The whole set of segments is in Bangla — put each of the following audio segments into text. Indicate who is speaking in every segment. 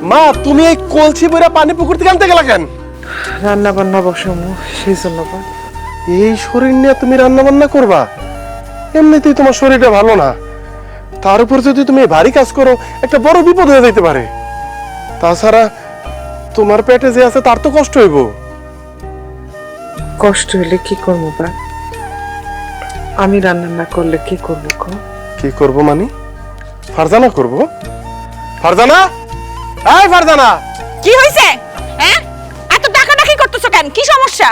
Speaker 1: মা তুমি এই কলসি ভরে পানি পুকুর থেকে আনতে গেলা কেন?
Speaker 2: রান্না বান্না বসামু সেই জন্য।
Speaker 1: এই শরীর নিয়ে তুমি রান্না বান্না করবা? এমনিতেই তোমার শরীরটা ভালো না, তার উপর যদি তুমি ভারী কাজ করো একটা বড় বিপদ হয়ে যেতে পারে। তাছাড়া তোমার পেটে যে আছে তার তো কষ্ট হইব।
Speaker 2: কষ্ট হইলে কি করবো বা? আমি রান্না না করলে কি করবো?
Speaker 1: কি করবো মানে? ফারজানা করবো? ফারজানা, এই ফারজানা,
Speaker 3: কি হইছে? হ্যাঁ, এত ডাকাডাকি করতেছো কেন? কি সমস্যা?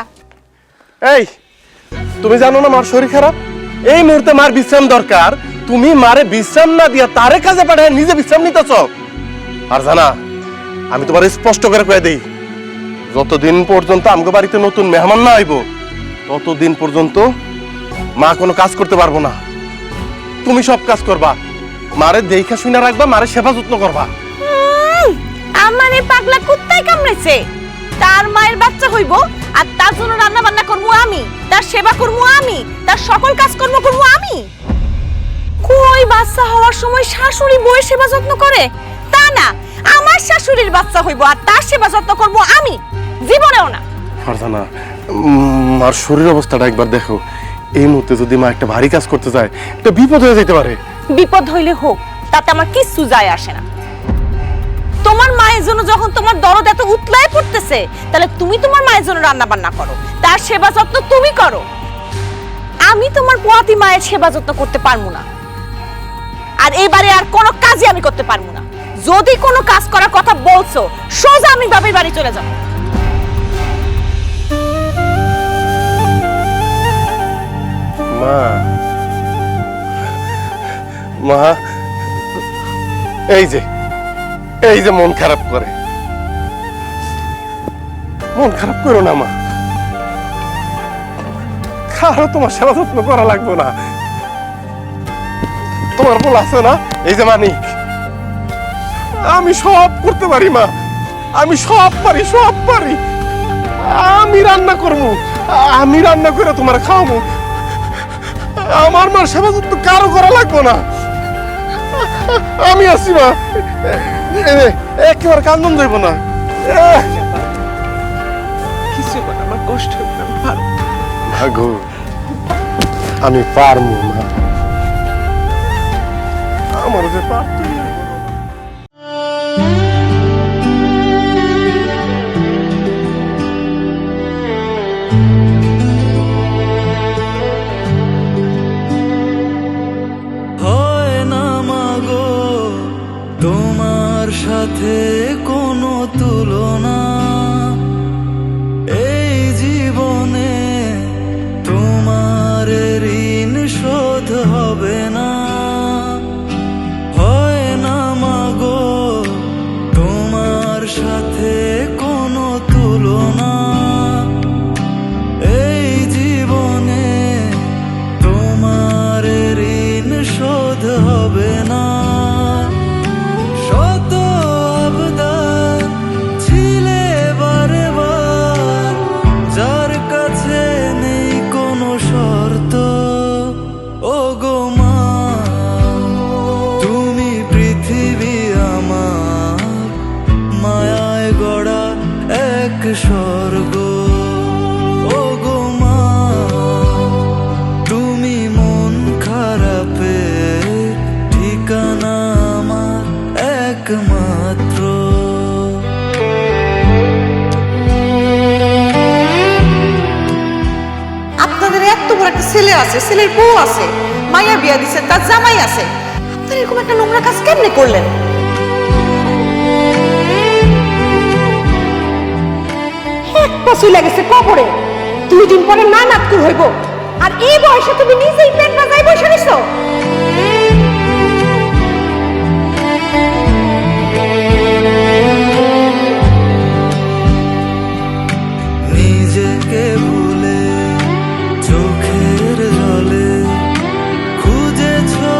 Speaker 1: এই তুমি জানো না মার শরীর খারাপ, এই মুহূর্তে মার বিশ্রাম দরকার, তুমি মারে বিশ্রাম না দিয়া তারে কাজে পাঠায় নিজে বিশ্রাম নিতেছ। ফারজানা, আমি তোমার স্পষ্ট করে কয়ে দেই, যতদিন পর্যন্ত আমগো বাড়িতে নতুন মেহমান না আইব ততদিন পর্যন্ত মা কোনো কাজ করতে পারবো না। তুমি সব কাজ করবা, মারে দেখা শুনে রাখবা, মারে সেবা যত্ন করবা।
Speaker 3: আমার এই পাগলা কুত্তায় কামড়েছে, তার মায়ের বাচ্চা হইব আর তার জন্য রান্না বান্না করবো আমি, তার সেবা করবো আমি, তার সকল কাজকর্ম করবো আমি। কই বাচ্চা হওয়ার সময় শাশুড়ি বউয়ের সেবা যত্ন করে? তা না, আমার শাশুড়ির বাচ্চা হইব আর তার সেবা যত্ন করবো আমি, জীবনেও না।
Speaker 1: ফারজানা, মার শরীর অবস্থাটা একবার দেখো, এই মুহূর্তে যদি মা একটা ভারী কাজ করতে যায় একটা বিপদ হয়ে যেতে পারে।
Speaker 3: বিপদ হইলে হোক, তাতে আমার কিচ্ছু যায় আসে না। তোমার মায়ের জন্য যখন তোমার দরদ এত উতলায় পড়তেছে, তাহলে তুমি তোমার মায়ের জন্য রান্না বান্না করো, তার সেবা যত্ন তুমি করো। আমি তোমার পোয়াতি মায়ের সেবা যত্ন করতে পারবো না, আর এবারে আর কোনো কাজই আমি করতে পারবো না। যদি কোনো কাজ করার কথা বলছো, সোজা আমি বাবার বাড়ি চলে যাব।
Speaker 1: মা, মা, এই যে মন খারাপ করে, মন খারাপ করো না মা, কারো তোমার সেবা যত্ন করা লাগবে না। তোমার বল আছে না, এই যে মানিক, আমি সব করতে পারি মা, আমি সব পারি, সব পারি। আমি রান্না করবো, আমি রান্না করে তোমার খাওয়াবো, আমার মার সেবা যত্ন কারো করা লাগবে না। আমি আছি মা, একেবারে কান্দন যাইব না।
Speaker 2: কিছু না, আমার কষ্ট হইবে, আমি পারবো।
Speaker 1: ভাগো, আমি পারবো না, আমার যে পারতো না।
Speaker 4: তোমার সাথে কোনো তুলনা এই জীবনে, তোমার ঋণ শোধ হবে না। হয় না মাগো তোমার সাথে কোনো তুলনা এই জীবনে, তোমার ঋণ শোধ হবে না। স্বর্গ ও গো মা, তুমি মন খারাপে ঠিকানা আমার একমাত্র।
Speaker 5: আপনাদের এত বড় একটা ছেলে আছে, ছেলের বউ আছে, মাইয়া বিয়া দিচ্ছেন, তার জামাই আছে, আপনারা এরকম একটা নোংরা কাজ কেমনে করলেন?
Speaker 6: চলে গেছে কবরে, 2 দিন পরে না নাতকুর হইব, আর এই বয়সে তুমি নিজেই পেট বাজাই বসে নিছো।
Speaker 4: নিজেকে ভুলে চোখের জলে খুঁজেছো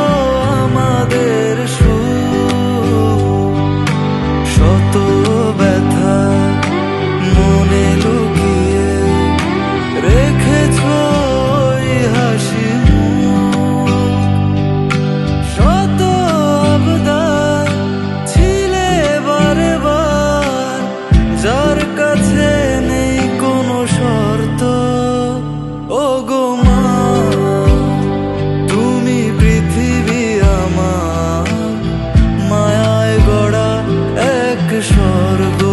Speaker 4: আমাদের শত ব্যথা মনে লুকিয়ে রেখেছো হাসি। স্বর্গ